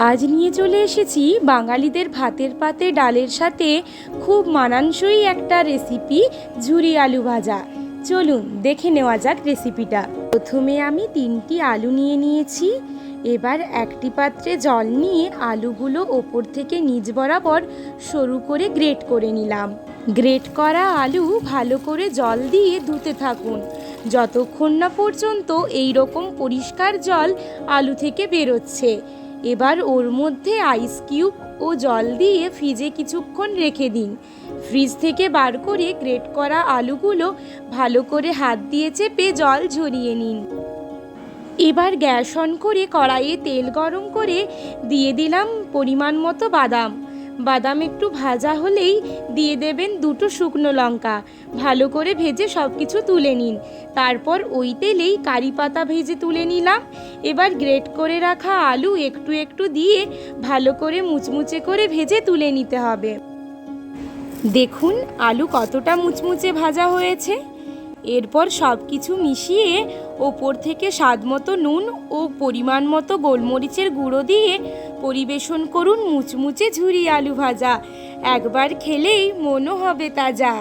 আজ নিয়ে চলে এসেছি বাঙালিদের ভাতের পাতে ডালের সাথে খুব মানানসই একটা রেসিপি, ঝুরি আলু ভাজা। চলুন দেখে নেওয়া যাক রেসিপিটা। প্রথমে আমি 3টি আলু নিয়ে নিয়েছি। এবার একটি পাত্রে জল নিয়ে আলুগুলো ওপর থেকে নিচ বরাবর সরু করে গ্রেট করে নিলাম। গ্রেট করা আলু ভালো করে জল দিয়ে ধুতে থাকুন যতক্ষণ না পর্যন্ত এই রকম পরিষ্কার জল আলু থেকে বেরোচ্ছে। এবার ওর মধ্যে আইস কিউব ও জল দিয়ে ফ্রিজে কিছুক্ষণ রেখে দিন। ফ্রিজ থেকে বার করে গ্রেট করা আলুগুলো ভালো করে হাত দিয়ে চেপে জল ঝরিয়ে নিন। এবার গ্যাস অন করে কড়াইয়ে তেল গরম করে দিয়ে দিলাম পরিমাণ মতো বাদাম। বাদাম একটু ভাজা হলেই দিয়ে দেবেন 2টো শুকনো লঙ্কা। ভালো করে ভেজে সব কিছু তুলে নিন। তারপর ওই তেলেই কারি পাতা ভেজে তুলে নিলাম। এবার গ্রেট করে রাখা আলু একটু একটু দিয়ে ভালো করে মুচমুচে করে ভেজে তুলে নিতে হবে। দেখুন আলু কতটা মুচমুচে ভাজা হয়েছে। এরপর সব কিছু মিশিয়ে ওপর থেকে স্বাদমতো নুন ও পরিমাণ মতো গোলমরিচের গুঁড়ো দিয়ে পরিবেশন করুন মুচমুচে ঝুরি আলু ভাজা। একবার খেলেই মনও হবে তাজা।